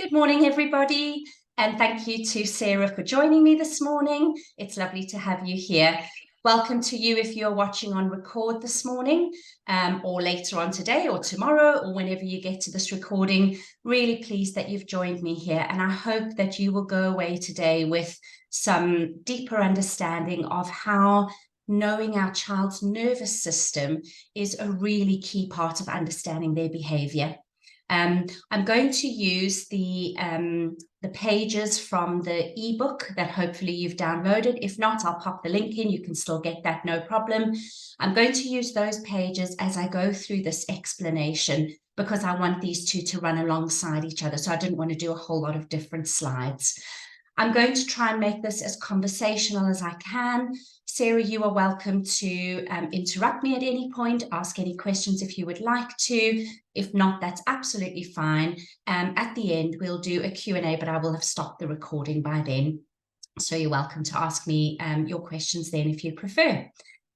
Good morning, everybody, and thank you to Sarah for joining me this morning. It's lovely to have you here. Welcome to you if you're watching on record this morning, or later on today or tomorrow, or whenever you get to this recording. Really pleased that you've joined me here, and I hope that you will go away today with some deeper understanding of how knowing our child's nervous system is a really key part of understanding their behavior. I'm going to use the pages from the ebook that hopefully you've downloaded. If not, I'll pop the link in. You can still get that, no problem. I'm going to use those pages as I go through this explanation because I want these two to run alongside each other. So I didn't want to do a whole lot of different slides. I'm going to try and make this as conversational as I can. Sarah, you are welcome to interrupt me at any point, ask any questions if you would like to. If not, that's absolutely fine. At the end, we'll do a Q&A, but I will have stopped the recording by then. So you're welcome to ask me your questions then if you prefer.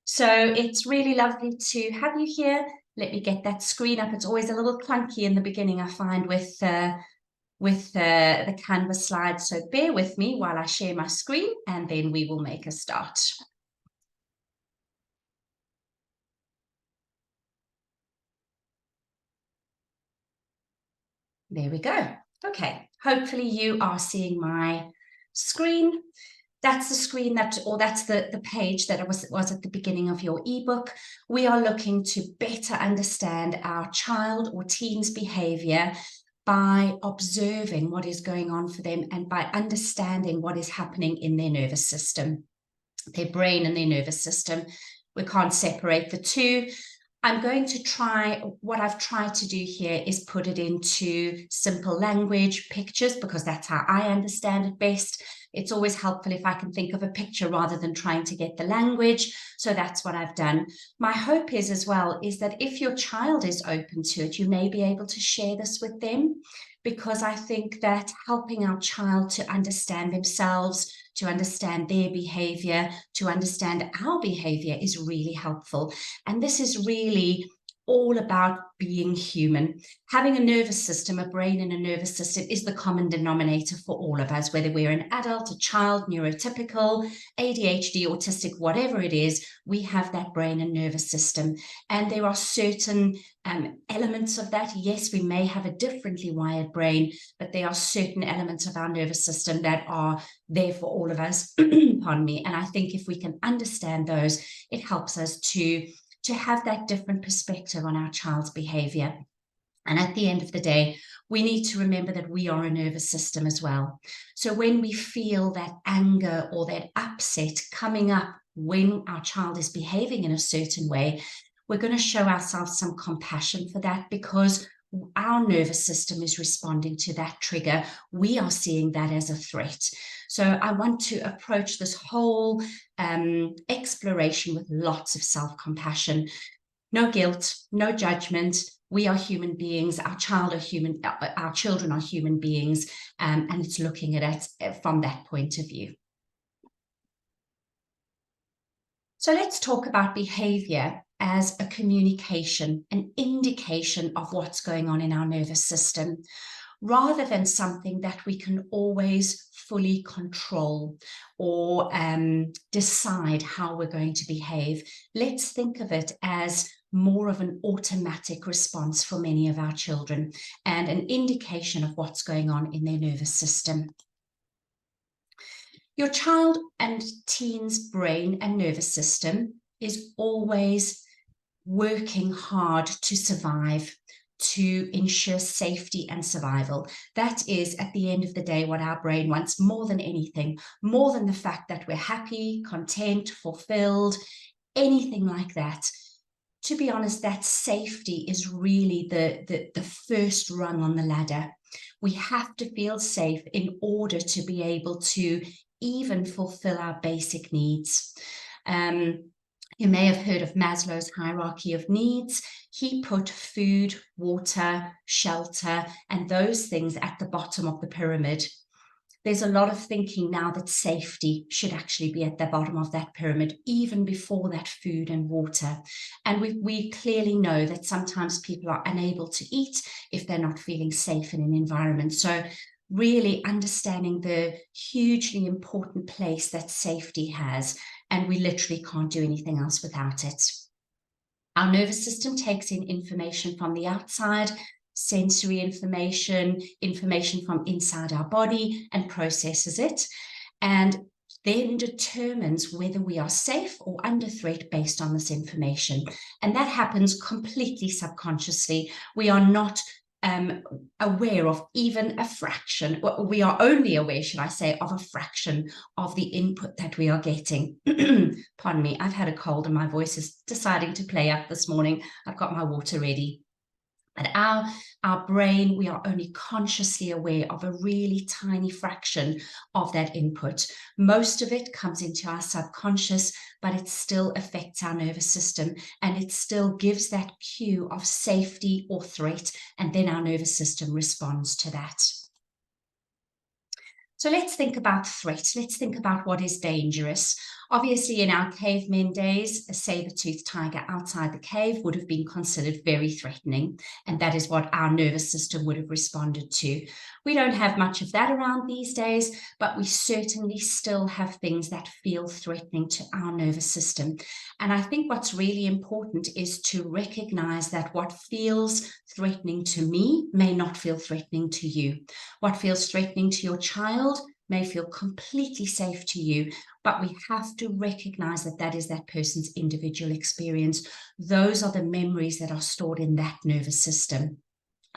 So it's really lovely to have you here. Let me get that screen up. It's always a little clunky in the beginning, I find, with the Canvas slides. So bear with me while I share my screen and then we will make a start. There we go. Okay, hopefully you are seeing my screen. That's the screen that's the page that was at the beginning of your ebook. We are looking to better understand our child or teen's behavior by observing what is going on for them and by understanding what is happening in their nervous system, their brain and their nervous system. We can't separate the two. I'm going to try, what I've tried to do here is put it into simple language, pictures, because that's how I understand it best. It's always helpful if I can think of a picture rather than trying to get the language. So that's what I've done. My hope is as well is that if your child is open to it, you may be able to share this with them, because I think that helping our child to understand themselves, to understand their behavior, to understand our behavior is really helpful. And this is really all about being human. Having a nervous system, a brain and a nervous system is the common denominator for all of us, whether we're an adult, a child, neurotypical, ADHD, autistic, whatever it is, we have that brain and nervous system. And there are certain elements of that. Yes, we may have a differently wired brain, but there are certain elements of our nervous system that are there for all of us. Pardon me. And I think if we can understand those, it helps us to have that different perspective on our child's behavior. And at the end of the day, we need to remember that we are a nervous system as well. So when we feel that anger or that upset coming up when our child is behaving in a certain way, we're going to show ourselves some compassion for that, because our nervous system is responding to that trigger. We are seeing that as a threat. So I want to approach this whole exploration with lots of self-compassion. No guilt, no judgment. We are human beings. Our children are human beings, and it's looking at it from that point of view. So let's talk about behavior as a communication, an indication of what's going on in our nervous system, rather than something that we can always fully control or decide how we're going to behave. Let's think of it as more of an automatic response for many of our children and an indication of what's going on in their nervous system. Your child and teen's brain and nervous system is always working hard to survive, to ensure safety and survival. That is, at the end of the day, what our brain wants more than anything, more than the fact that we're happy, content, fulfilled, anything like that. To be honest, that safety is really the first rung on the ladder. We have to feel safe in order to be able to even fulfill our basic needs. You may have heard of Maslow's hierarchy of needs. He put food, water, shelter, and those things at the bottom of the pyramid. There's a lot of thinking now that safety should actually be at the bottom of that pyramid, even before that food and water. And we clearly know that sometimes people are unable to eat if they're not feeling safe in an environment. So really understanding the hugely important place that safety has, and we literally can't do anything else without it. Our nervous system takes in information from the outside, sensory information, information from inside our body, and processes it, and then determines whether we are safe or under threat based on this information. And that happens completely subconsciously. We are not aware of even a fraction. We are only aware, should I say, of a fraction of the input that we are getting. Pardon me, I've had a cold and my voice is deciding to play up this morning. I've got my water ready. But our brain, we are only consciously aware of a really tiny fraction of that input. Most of it comes into our subconscious, but it still affects our nervous system, and it still gives that cue of safety or threat, and then our nervous system responds to that. So let's think about threat. Let's think about what is dangerous. Obviously, in our cavemen days, a saber-toothed tiger outside the cave would have been considered very threatening, and that is what our nervous system would have responded to. We don't have much of that around these days, but we certainly still have things that feel threatening to our nervous system. And I think what's really important is to recognize that what feels threatening to me may not feel threatening to you. What feels threatening to your child may feel completely safe to you, but we have to recognize that that is that person's individual experience. Those are the memories that are stored in that nervous system.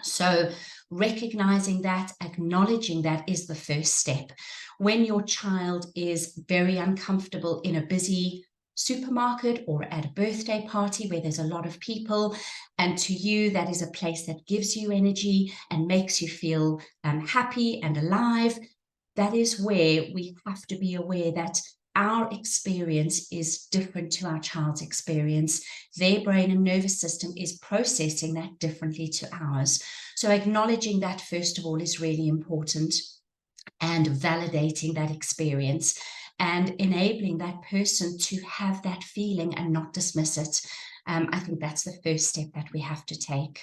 So recognizing that, acknowledging that is the first step. When your child is very uncomfortable in a busy supermarket or at a birthday party where there's a lot of people, and to you that is a place that gives you energy and makes you feel happy and alive, that is where we have to be aware that our experience is different to our child's experience. Their brain and nervous system is processing that differently to ours. So acknowledging that, first of all, is really important, and validating that experience and enabling that person to have that feeling and not dismiss it. I think that's the first step that we have to take.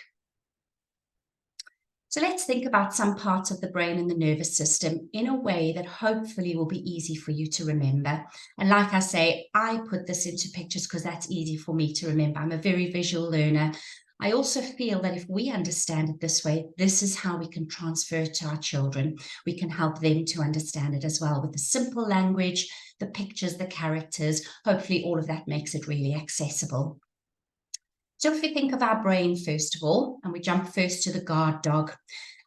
So let's think about some parts of the brain and the nervous system in a way that hopefully will be easy for you to remember. And like I say, I put this into pictures because that's easy for me to remember. I'm a very visual learner. I also feel that if we understand it this way, this is how we can transfer it to our children. We can help them to understand it as well with the simple language, the pictures, the characters. Hopefully all of that makes it really accessible. So if we think of our brain, first of all, and we jump first to the guard dog,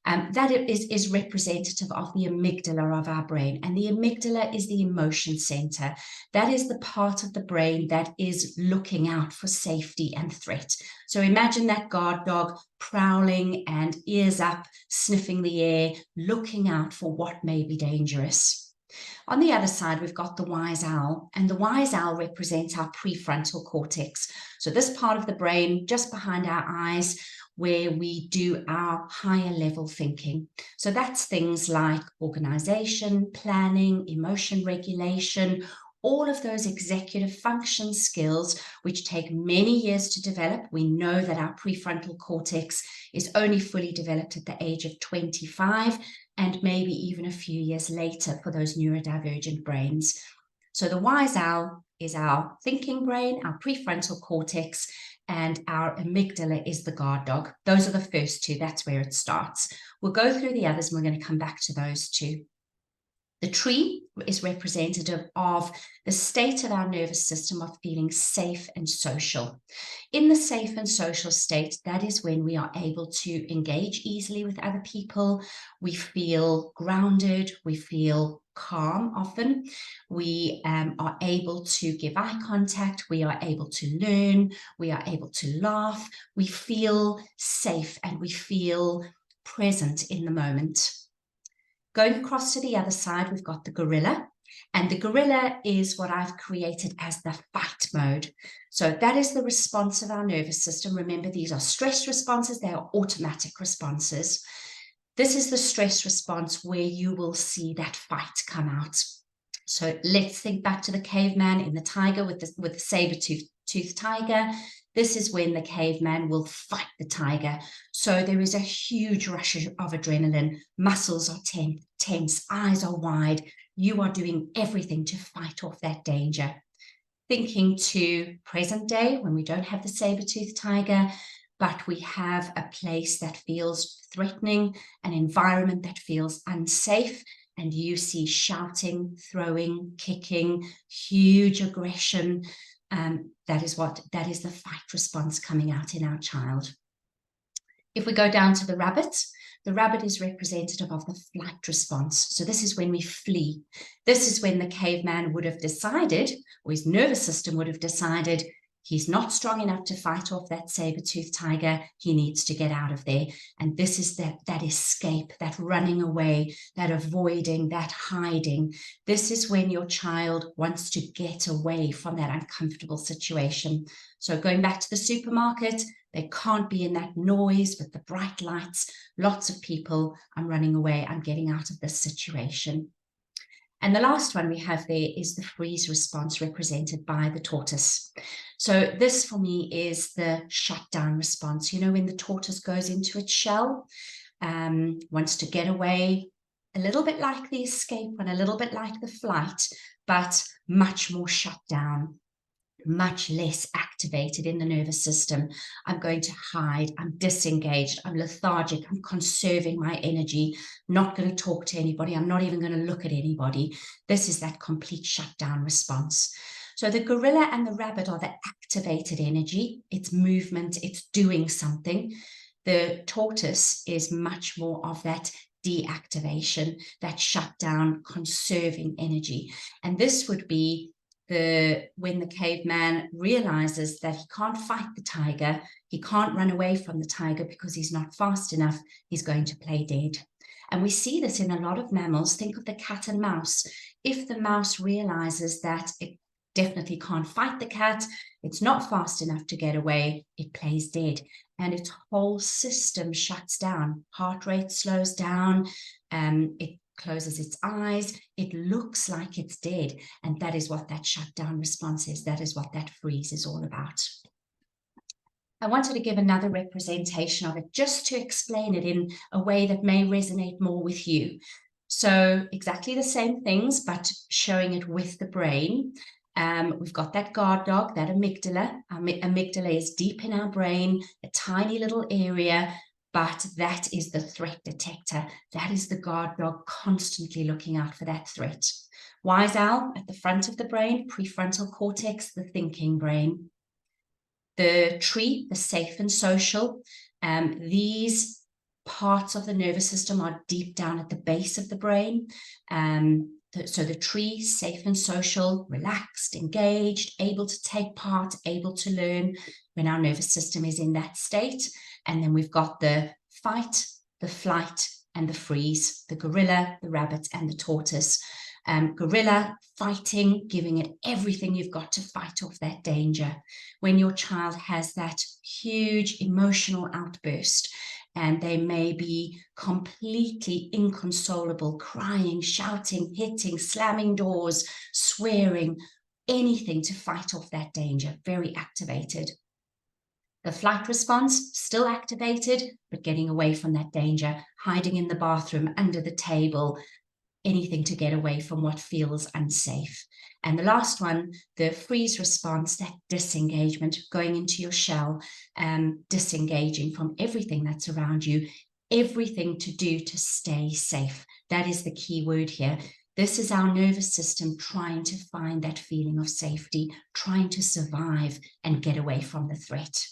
that is representative of the amygdala of our brain. And the amygdala is the emotion center. That is the part of the brain that is looking out for safety and threat. So imagine that guard dog prowling and ears up, sniffing the air, looking out for what may be dangerous. On the other side, we've got the wise owl, and the wise owl represents our prefrontal cortex. So this part of the brain just behind our eyes where we do our higher level thinking. So that's things like organization, planning, emotion regulation, all of those executive function skills which take many years to develop. We know that our prefrontal cortex is only fully developed at the age of 25, and maybe even a few years later for those neurodivergent brains. So the wise owl is our thinking brain, our prefrontal cortex, and our amygdala is the guard dog. Those are the first two. That's where it starts. We'll go through the others and we're going to come back to those two. The tree is representative of the state of our nervous system of feeling safe and social. In the safe and social state, that is when we are able to engage easily with other people. We feel grounded, we feel calm often. We are able to give eye contact, we are able to learn, we are able to laugh. We feel safe and we feel present in the moment. Going across to the other side, we've got the gorilla. And the gorilla is what I've created as the fight mode. So that is the response of our nervous system. Remember, these are stress responses. They are automatic responses. This is the stress response where you will see that fight come out. So let's think back to the caveman in the tiger with the saber-toothed tiger. This is when the caveman will fight the tiger. So there is a huge rush of adrenaline. Muscles are tense, eyes are wide. You are doing everything to fight off that danger. Thinking to present day, when we don't have the saber-toothed tiger, but we have a place that feels threatening, an environment that feels unsafe, and you see shouting, throwing, kicking, huge aggression. That is the fight response coming out in our child. If we go down to the rabbit is representative of the flight response. So this is when we flee. This is when the caveman would have decided, or his nervous system would have decided, he's not strong enough to fight off that saber-toothed tiger. He needs to get out of there. And this is that escape, that running away, that avoiding, that hiding. This is when your child wants to get away from that uncomfortable situation. So going back to the supermarket, they can't be in that noise with the bright lights, lots of people. I'm running away. I'm getting out of this situation. And the last one we have there is the freeze response, represented by the tortoise. So this for me is the shutdown response. You know, when the tortoise goes into its shell, wants to get away, a little bit like the escape and a little bit like the flight, but much more shut down, much less activated in the nervous system. I'm going to hide, I'm disengaged, I'm lethargic, I'm conserving my energy, not going to talk to anybody, I'm not even going to look at anybody. This is that complete shutdown response. So the gorilla and the rabbit are the activated energy. It's movement, it's doing something. The tortoise is much more of that deactivation, that shutdown, conserving energy. And this would be when the caveman realizes that he can't fight the tiger, he can't run away from the tiger because he's not fast enough, he's going to play dead. And we see this in a lot of mammals. Think of the cat and mouse. If the mouse realizes that it definitely can't fight the cat, it's not fast enough to get away, it plays dead. And its whole system shuts down. Heart rate slows down, it closes its eyes, it looks like it's dead. And that is what that shutdown response is. That is what that freeze is all about. I wanted to give another representation of it just to explain it in a way that may resonate more with you. So exactly the same things, but showing it with the brain. We've got that guard dog, that amygdala. Our amygdala is deep in our brain, a tiny little area, but that is the threat detector. That is the guard dog constantly looking out for that threat. Wise owl at the front of the brain, prefrontal cortex, the thinking brain. The tree, the safe and social. These parts of the nervous system are deep down at the base of the brain. So the tree, safe and social, relaxed, engaged, able to take part, able to learn when our nervous system is in that state. And then we've got the fight, the flight, and the freeze, the gorilla, the rabbit, and the tortoise. Gorilla, fighting, giving it everything you've got to fight off that danger. When your child has that huge emotional outburst, and they may be completely inconsolable, crying, shouting, hitting, slamming doors, swearing, anything to fight off that danger, very activated. The flight response, still activated, but getting away from that danger, hiding in the bathroom, under the table, anything to get away from what feels unsafe. And the last one, the freeze response, that disengagement, going into your shell, disengaging from everything that's around you, everything to do to stay safe. That is the key word here. This is our nervous system trying to find that feeling of safety, trying to survive and get away from the threat.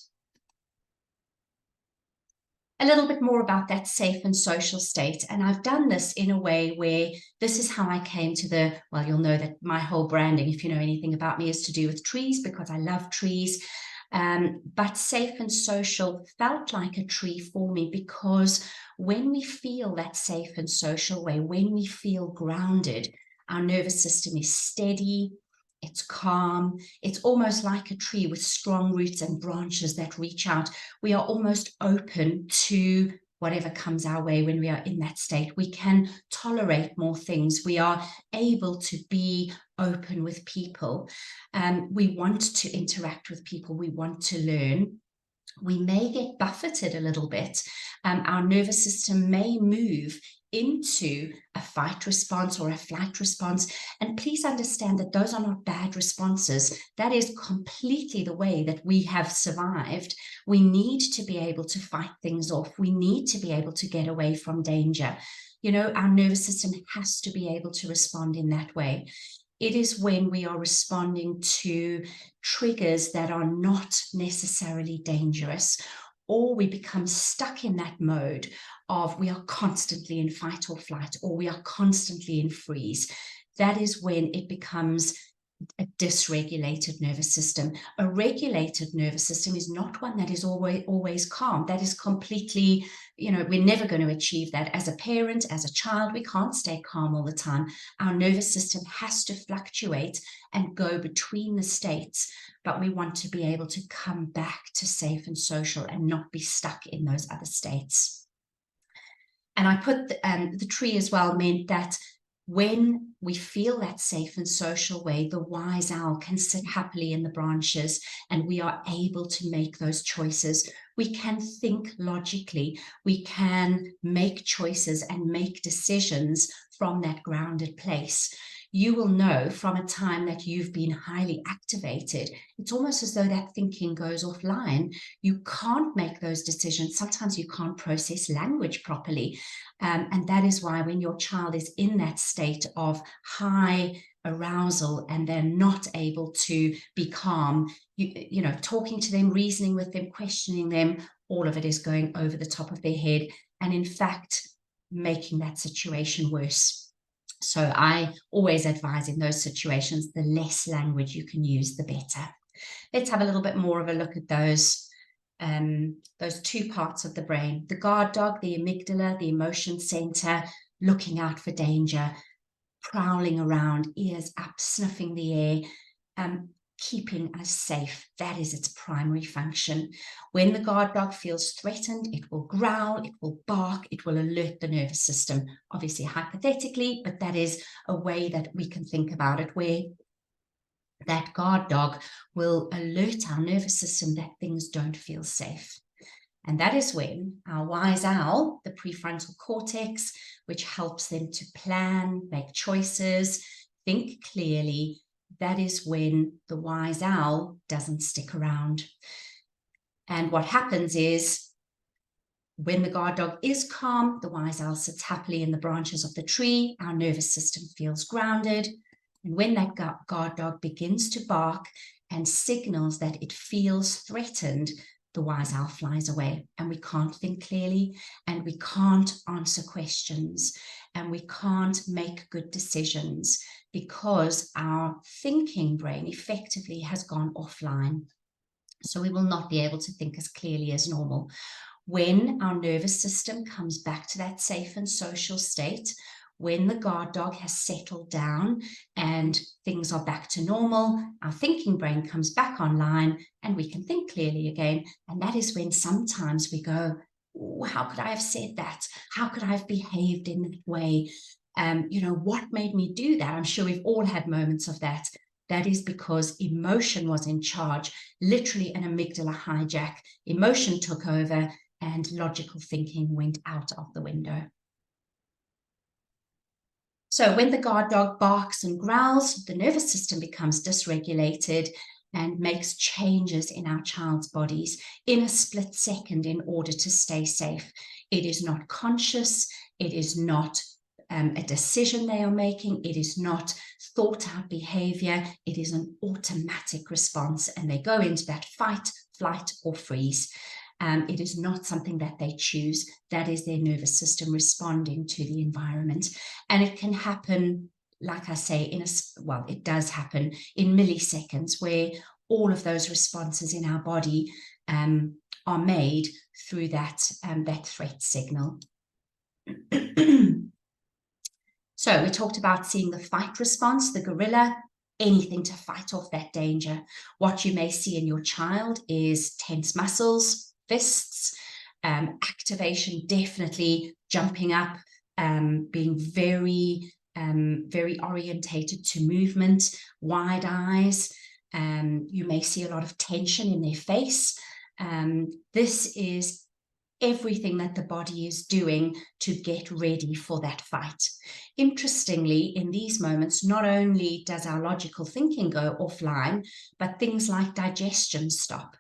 A little bit more about that safe and social state. And I've done this in a way where this is how I came to well, you'll know that my whole branding, if you know anything about me, is to do with trees because I love trees. But safe and social felt like a tree for me because when we feel that safe and social way, when we feel grounded, our nervous system is steady, it's calm, it's almost like a tree with strong roots and branches that reach out. We are almost open to whatever comes our way when we are in that state. We can tolerate more things. We are able to be open with people. We want to interact with people. We want to learn. We may get buffeted a little bit. Our nervous system may move into a fight response or a flight response. And please understand that those are not bad responses. That is completely the way that we have survived. We need to be able to fight things off. We need to be able to get away from danger. You know, our nervous system has to be able to respond in that way. It is when we are responding to triggers that are not necessarily dangerous, or we become stuck in that mode of we are constantly in fight or flight, or we are constantly in freeze. That is when it becomes a dysregulated nervous system. A regulated nervous system is not one that is always calm. That is completely, you know, we're never going to achieve that. As a parent, as a child, we can't stay calm all the time. Our nervous system has to fluctuate and go between the states, but we want to be able to come back to safe and social and not be stuck in those other states. And I put the tree as well meant that when we feel that safe and social way, the wise owl can sit happily in the branches and we are able to make those choices. We can think logically. We can make choices and make decisions from that grounded place. You will know from a time that you've been highly activated, it's almost as though that thinking goes offline. You can't make those decisions. Sometimes you can't process language properly. And that is why when your child is in that state of high arousal and they're not able to be calm, you know, talking to them, reasoning with them, questioning them, all of it is going over the top of their head and in fact making that situation worse. So I always advise in those situations, the less language you can use, the better. Let's have a little bit more of a look at those two parts of the brain. The guard dog, the amygdala, the emotion center, looking out for danger, prowling around, ears up, sniffing the air, keeping us safe. That is its primary function. When the guard dog feels threatened, it will growl, it will bark, it will alert the nervous system. Obviously, hypothetically, but that is a way that we can think about it, where that guard dog will alert our nervous system that things don't feel safe. And that is when our wise owl, the prefrontal cortex, which helps them to plan, make choices, think clearly, that is when the wise owl doesn't stick around. And what happens is when the guard dog is calm, the wise owl sits happily in the branches of the tree, our nervous system feels grounded. And when that guard dog begins to bark and signals that it feels threatened, the wise owl flies away and we can't think clearly and we can't answer questions and we can't make good decisions because our thinking brain effectively has gone offline. So we will not be able to think as clearly as normal. When our nervous system comes back to that safe and social state, when the guard dog has settled down and things are back to normal, our thinking brain comes back online and we can think clearly again. And that is when sometimes we go, oh, how could I have said that? How could I have behaved in that way? You know, what made me do that? I'm sure we've all had moments of that. That is because emotion was in charge, literally an amygdala hijack. Emotion took over and logical thinking went out of the window. So when the guard dog barks and growls, the nervous system becomes dysregulated and makes changes in our child's bodies in a split second in order to stay safe. It is not conscious. It is not a decision they are making. It is not thought out behavior. It is an automatic response and they go into that fight, flight or freeze. It is not something that they choose. That is their nervous system responding to the environment. And it can happen, like I say, it does happen in milliseconds where all of those responses in our body are made through that threat signal. So we talked about seeing the fight response, the gorilla, anything to fight off that danger. What you may see in your child is tense muscles, fists, Activation, definitely jumping up, being very orientated to movement, wide eyes. You may see a lot of tension in their face. This is everything that the body is doing to get ready for that fight. Interestingly, in these moments, not only does our logical thinking go offline, but things like digestion stop,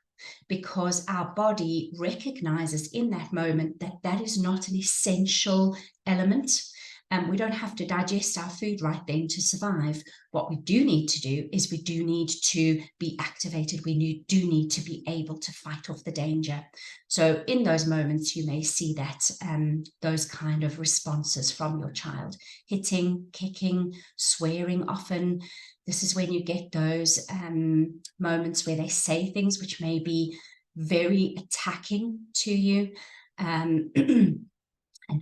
because our body recognizes in that moment that that is not an essential element. We don't have to digest our food right then to survive. What we do need to do is we do need to be activated. We do need to be able to fight off the danger. So in those moments, you may see that those kind of responses from your child: hitting, kicking, swearing often. This is when you get those moments where they say things which may be very attacking to you. And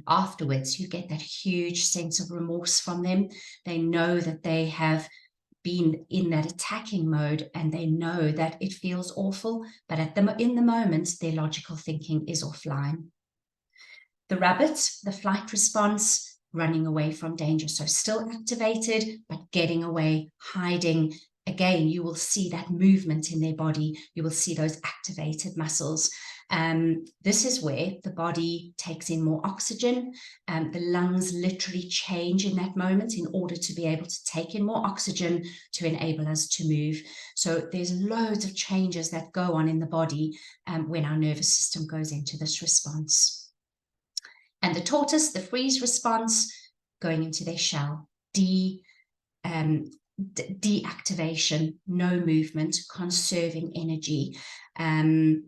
afterwards, you get that huge sense of remorse from them. They know that they have been in that attacking mode, and they know that it feels awful, but in the moment, their logical thinking is offline. The rabbit, the flight response, running away from danger. So still activated, but getting away, hiding. Again, you will see that movement in their body. You will see those activated muscles. This is where the body takes in more oxygen. The lungs literally change in that moment in order to be able to take in more oxygen to enable us to move. So there's loads of changes that go on in the body when our nervous system goes into this response. And the tortoise, the freeze response, going into their shell, deactivation, no movement, conserving energy,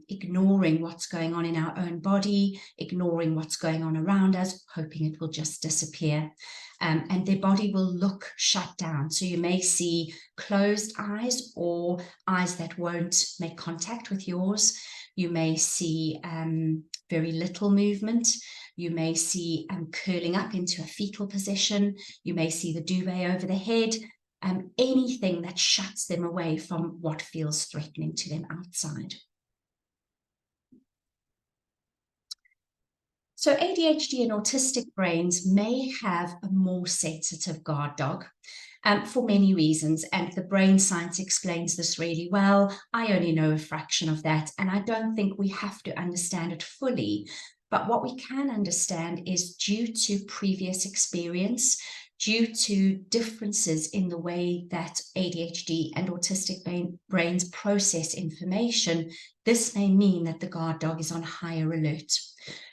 ignoring what's going on in our own body, ignoring what's going on around us, hoping it will just disappear. And their body will look shut down. So you may see closed eyes or eyes that won't make contact with yours. You may see very little movement. You may see curling up into a fetal position. You may see the duvet over the head. Anything that shuts them away from what feels threatening to them outside. So ADHD and autistic brains may have a more sensitive guard dog for many reasons, and the brain science explains this really well. I only know a fraction of that, and I don't think we have to understand it fully. But what we can understand is, due to previous experience, due to differences in the way that ADHD and autistic brains process information, this may mean that the guard dog is on higher alert.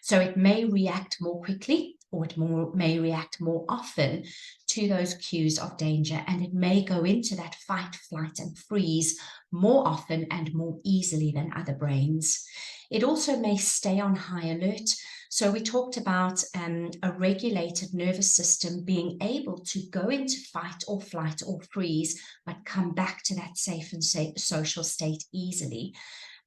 So it may react more quickly, or it may react more often to those cues of danger, and it may go into that fight, flight, and freeze more often and more easily than other brains. It also may stay on high alert. So we talked about a regulated nervous system being able to go into fight or flight or freeze, but come back to that safe and social state easily.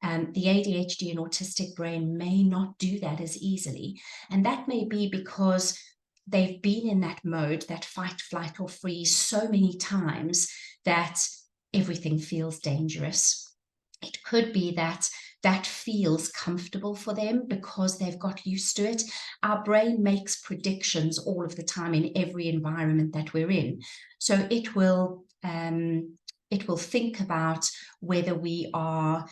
The ADHD and autistic brain may not do that as easily. And that may be because they've been in that mode, that fight, flight, or freeze so many times that everything feels dangerous. It could be that that feels comfortable for them because they've got used to it. Our brain makes predictions all of the time in every environment that we're in. So it will think about whether we are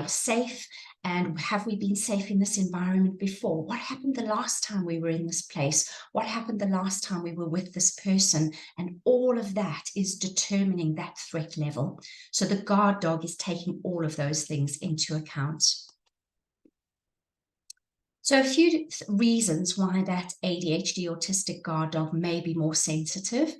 safe, and have we been safe in this environment before? What happened the last time we were in this place? What happened the last time we were with this person? And all of that is determining that threat level. So the guard dog is taking all of those things into account. So a few reasons why that ADHD autistic guard dog may be more sensitive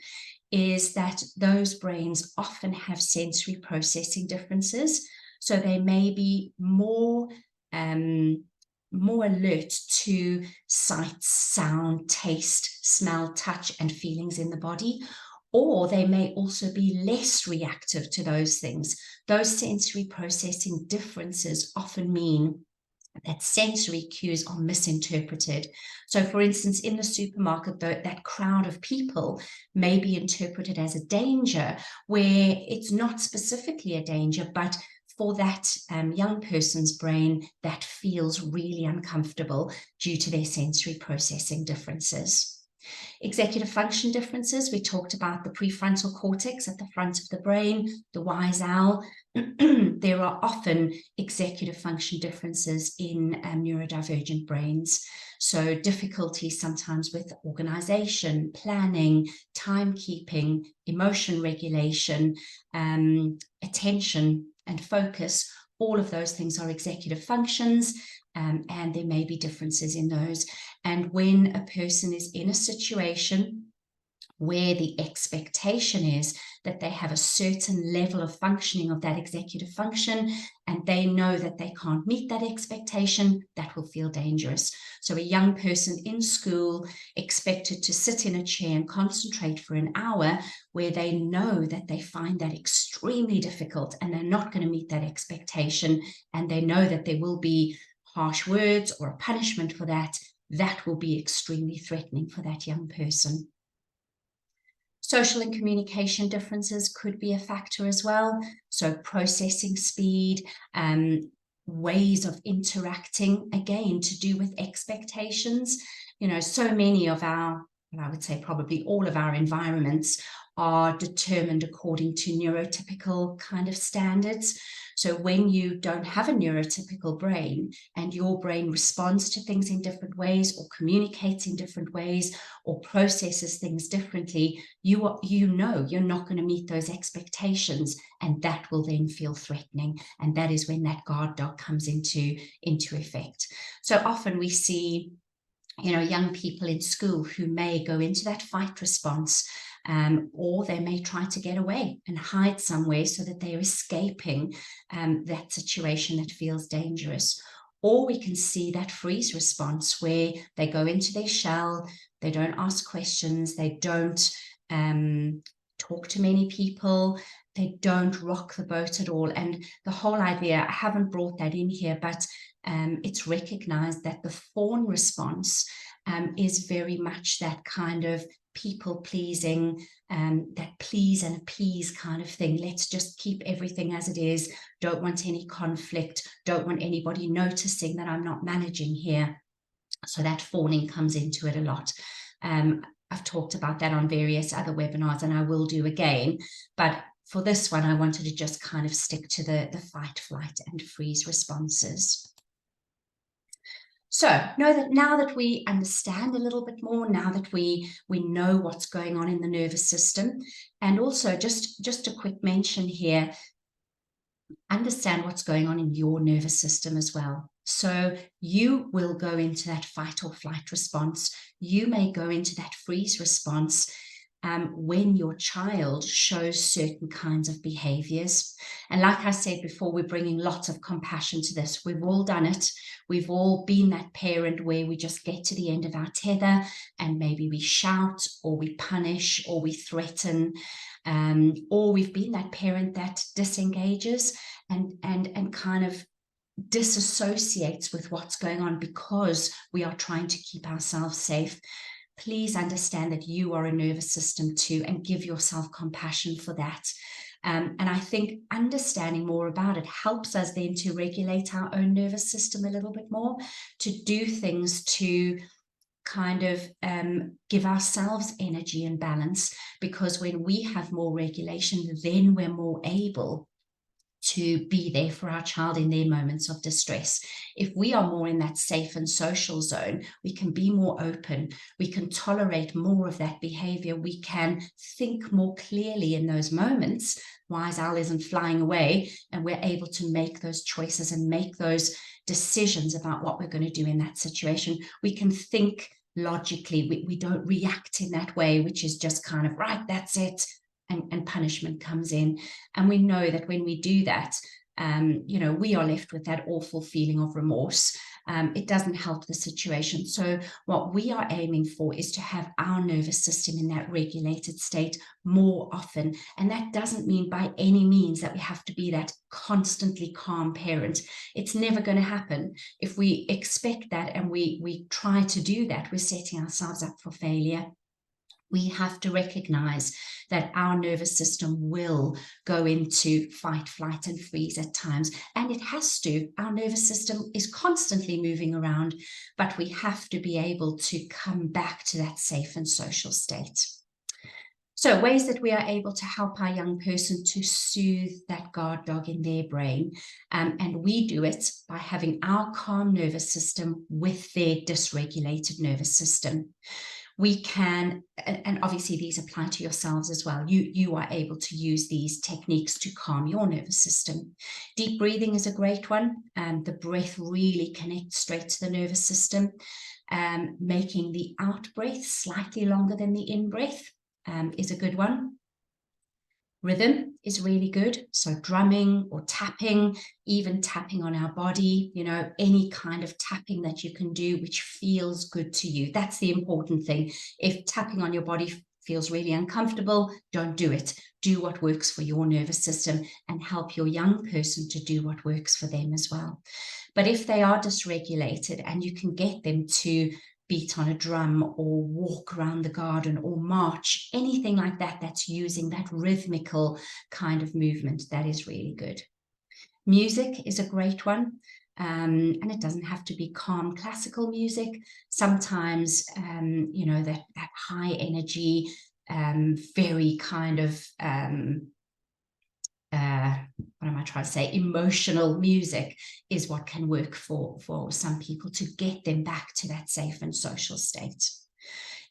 is that those brains often have sensory processing differences. So they may be more alert to sight, sound, taste, smell, touch, and feelings in the body. Or they may also be less reactive to those things. Those sensory processing differences often mean that sensory cues are misinterpreted. So for instance, in the supermarket, that crowd of people may be interpreted as a danger, where it's not specifically a danger, but for that young person's brain that feels really uncomfortable due to their sensory processing differences. Executive function differences, we talked about the prefrontal cortex at the front of the brain, the wise owl. There are often executive function differences in neurodivergent brains. So difficulties sometimes with organization, planning, timekeeping, emotion regulation, attention and focus. All of those things are executive functions, and there may be differences in those. And when a person is in a situation where the expectation is that they have a certain level of functioning of that executive function, and they know that they can't meet that expectation, that will feel dangerous. So a young person in school expected to sit in a chair and concentrate for an hour, where they know that they find that extremely difficult and they're not going to meet that expectation, and they know that there will be harsh words or a punishment for that, that will be extremely threatening for that young person. Social and communication differences could be a factor as well. So processing speed, ways of interacting, again, to do with expectations. You know, so many of our, and I would say probably all of our environments are determined according to neurotypical kind of standards. So when you don't have a neurotypical brain and your brain responds to things in different ways, or communicates in different ways, or processes things differently, you know you're not going to meet those expectations, and that will then feel threatening. And that is when that guard dog comes into effect. So often we see, you know, young people in school who may go into that fight response, or they may try to get away and hide somewhere so that they're escaping that situation that feels dangerous. Or we can see that freeze response where they go into their shell, they don't ask questions, they don't talk to many people, they don't rock the boat at all. And the whole idea, I haven't brought that in here, but it's recognized that the fawn response is very much that kind of people pleasing, that please and appease kind of thing. Let's just keep everything as it is. Don't want any conflict. Don't want anybody noticing that I'm not managing here. So that fawning comes into it a lot. I've talked about that on various other webinars, and I will do again. But for this one, I wanted to just kind of stick to the fight, flight, and freeze responses. So now that we understand a little bit more, now that we know what's going on in the nervous system, and also just a quick mention here, understand what's going on in your nervous system as well. So you will go into that fight or flight response. You may go into that freeze response when your child shows certain kinds of behaviors. And like I said before, we're bringing lots of compassion to this. We've all done it. We've all been that parent where we just get to the end of our tether and maybe we shout, or we punish, or we threaten, or we've been that parent that disengages and kind of disassociates with what's going on because we are trying to keep ourselves safe. Please understand that you are a nervous system too, and give yourself compassion for that. And I think understanding more about it helps us then to regulate our own nervous system a little bit more, to do things to kind of give ourselves energy and balance, because when we have more regulation, then we're more able to be there for our child in their moments of distress. If we are more in that safe and social zone, we can be more open, we can tolerate more of that behavior, we can think more clearly in those moments. Wise owl isn't flying away, and we're able to make those choices and make those decisions about what we're going to do in that situation. We can think logically, we don't react in that way, which is just kind of, right, that's it. And punishment comes in. And we know that when we do that, you know, we are left with that awful feeling of remorse. It doesn't help the situation. So what we are aiming for is to have our nervous system in that regulated state more often. And that doesn't mean by any means that we have to be that constantly calm parent. It's never going to happen. If we expect that and we try to do that, we're setting ourselves up for failure. We have to recognize that our nervous system will go into fight, flight, and freeze at times. And it has to. Our nervous system is constantly moving around, but we have to be able to come back to that safe and social state. So ways that we are able to help our young person to soothe that guard dog in their brain. And we do it by having our calm nervous system with their dysregulated nervous system. We can, and obviously these apply to yourselves as well, you are able to use these techniques to calm your nervous system. Deep breathing is a great one. The breath really connects straight to the nervous system. Making the out breath slightly longer than the in breath is a good one. Rhythm is really good. So drumming or tapping, even tapping on our body, you know, any kind of tapping that you can do which feels good to you. That's the important thing. If tapping on your body feels really uncomfortable, don't do it. Do what works for your nervous system and help your young person to do what works for them as well. But if they are dysregulated and you can get them to beat on a drum or walk around the garden or march, anything like that that's using that rhythmical kind of movement, that is really good. Music is a great one. And it doesn't have to be calm classical music. Sometimes, you know, that high energy, very kind of, what am I trying to say, emotional music is what can work for some people to get them back to that safe and social state.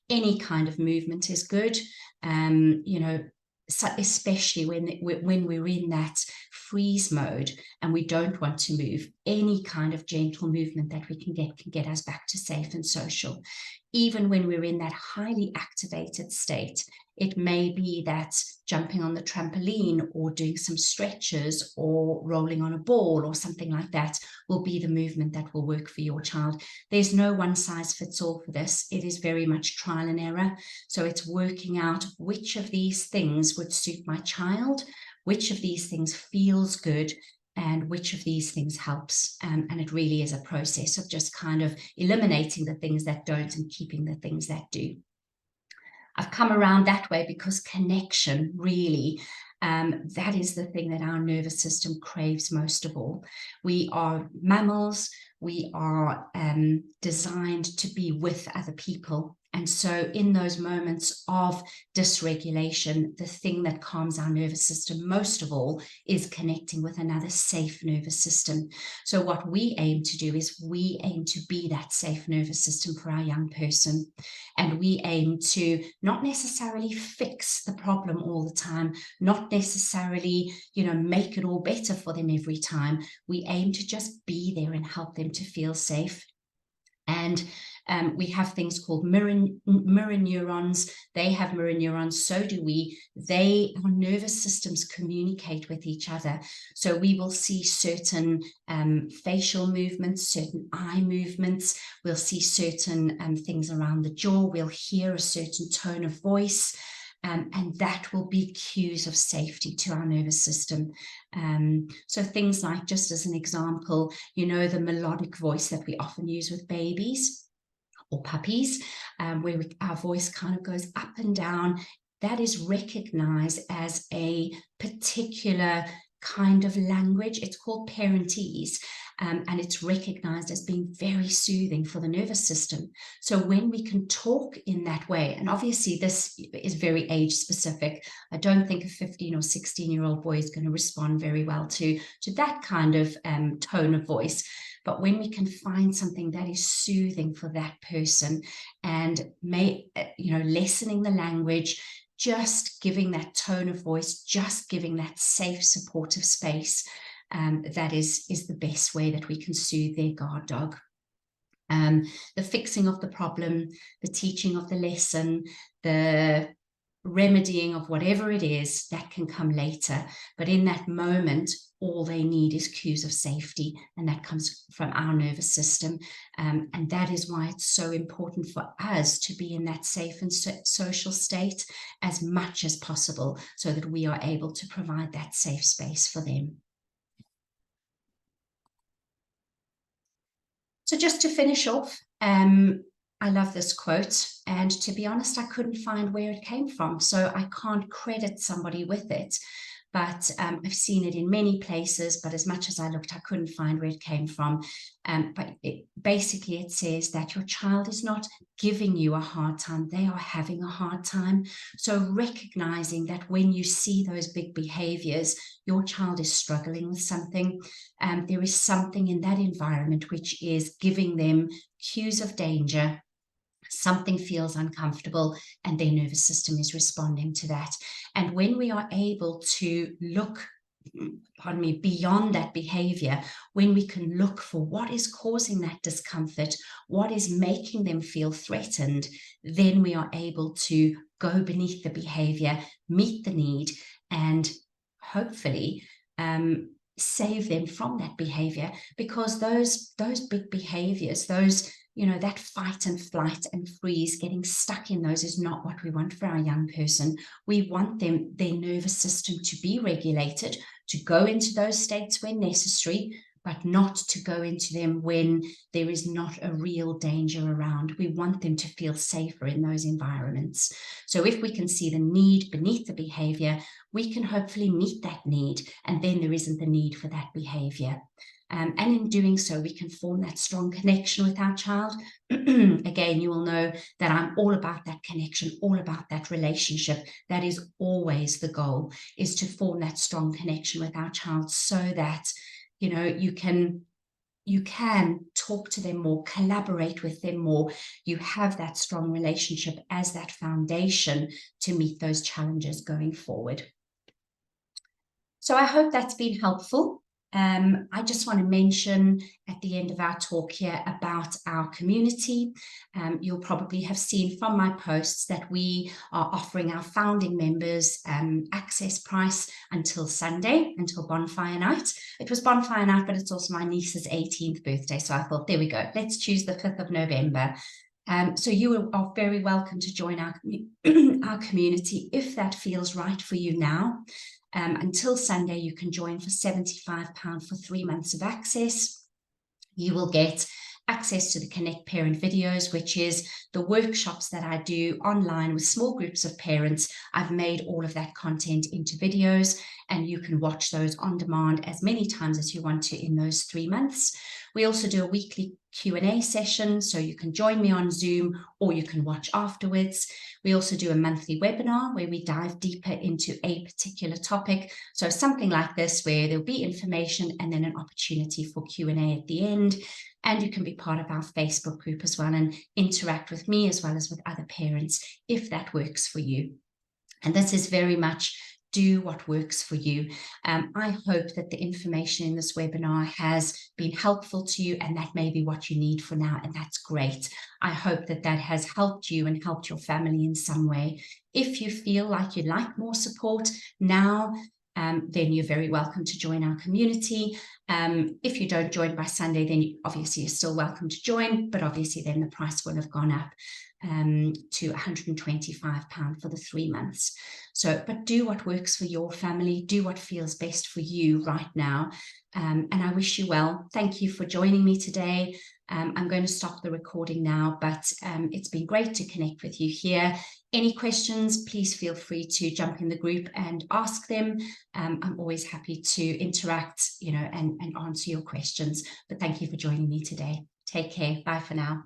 Any kind of movement is good, you know, so especially when we're in that freeze mode and we don't want to move. Any kind of gentle movement that we can get us back to safe and social. Even when we're in that highly activated state, it may be that jumping on the trampoline or doing some stretches or rolling on a ball or something like that will be the movement that will work for your child. There's no one size fits all for this. It is very much trial and error. So it's working out which of these things would suit my child, which of these things feels good, and which of these things helps. And it really is a process of just kind of eliminating the things that don't and keeping the things that do. I've come around that way because connection really, that is the thing that our nervous system craves most of all. We are mammals. We are designed to be with other people. And so in those moments of dysregulation, the thing that calms our nervous system most of all is connecting with another safe nervous system. So what we aim to do is we aim to be that safe nervous system for our young person. And we aim to not necessarily fix the problem all the time, not necessarily, you know, make it all better for them every time. We aim to just be there and help them to feel safe. And we have things called mirror neurons. They have mirror neurons, so do we. Our nervous systems communicate with each other. So we will see certain facial movements, certain eye movements. We'll see certain things around the jaw. We'll hear a certain tone of voice. And that will be cues of safety to our nervous system. So things like, just as an example, you know, the melodic voice that we often use with babies or puppies, where our voice kind of goes up and down. That is recognized as a particular kind of language. It's called parentese, and it's recognized as being very soothing for the nervous system. So when we can talk in that way, and obviously this is very age specific. I don't think a 15 or 16-year-old boy is going to respond very well to that kind of tone of voice. But when we can find something that is soothing for that person and lessening the language, just giving that tone of voice, just giving that safe, supportive space, that is the best way that we can soothe their guard dog. The fixing of the problem, the teaching of the lesson, the remedying of whatever it is, that can come later. But in that moment, all they need is cues of safety, and that comes from our nervous system. And that is why it's so important for us to be in that safe and social state as much as possible, so that we are able to provide that safe space for them. So just to finish off, I love this quote, and to be honest, I couldn't find where it came from, so I can't credit somebody with it. But I've seen it in many places, but as much as I looked, I couldn't find where it came from. But basically it says that your child is not giving you a hard time, they are having a hard time. So recognizing that when you see those big behaviors, your child is struggling with something, there is something in that environment which is giving them cues of danger. Something feels uncomfortable and their nervous system is responding to that. And when we are able to look, pardon me, beyond that behavior, when we can look for what is causing that discomfort, what is making them feel threatened, then we are able to go beneath the behavior, meet the need, and hopefully save them from that behavior. Because those big behaviors, those, that fight and flight and freeze, getting stuck in those is not what we want for our young person. We want their nervous system to be regulated, to go into those states when necessary, but not to go into them when there is not a real danger around. We want them to feel safer in those environments. So if we can see the need beneath the behavior, we can hopefully meet that need, and then there isn't the need for that behavior. And in doing so, we can form that strong connection with our child. Again, you will know that I'm all about that connection, all about that relationship. That is always the goal, is to form that strong connection with our child so that, you can talk to them more, collaborate with them more. You have that strong relationship as that foundation to meet those challenges going forward. So I hope that's been helpful. I just want to mention at the end of our talk here about our community. You'll probably have seen from my posts that we are offering our founding members access price until Sunday, until bonfire night. It was bonfire night, but it's also my niece's 18th birthday. So I thought, there we go, let's choose the 5th of November. So you are very welcome to join our community if that feels right for you now. Until Sunday, you can join for £75 for 3 months of access. You will get access to the Connect Parent videos, which is the workshops that I do online with small groups of parents. I've made all of that content into videos, and you can watch those on demand as many times as you want to in those 3 months. We also do a weekly Q&A session, so you can join me on Zoom or you can watch afterwards. We also do a monthly webinar where we dive deeper into a particular topic. So something like this, where there'll be information and then an opportunity for Q&A at the end. And you can be part of our Facebook group as well and interact with me as well as with other parents if that works for you. And this is very much do what works for you. I hope that the information in this webinar has been helpful to you, and that may be what you need for now, and that's great. I hope that that has helped you and helped your family in some way. If you feel like you'd like more support now, then you're very welcome to join our community. If you don't join by Sunday, then obviously you're still welcome to join, but obviously then the price will have gone up to £125 for the 3 months. So, but do what works for your family, do what feels best for you right now. And I wish you well. Thank you for joining me today. I'm going to stop the recording now, but it's been great to connect with you here. Any questions, please feel free to jump in the group and ask them. I'm always happy to interact, and answer your questions. But thank you for joining me today. Take care. Bye for now.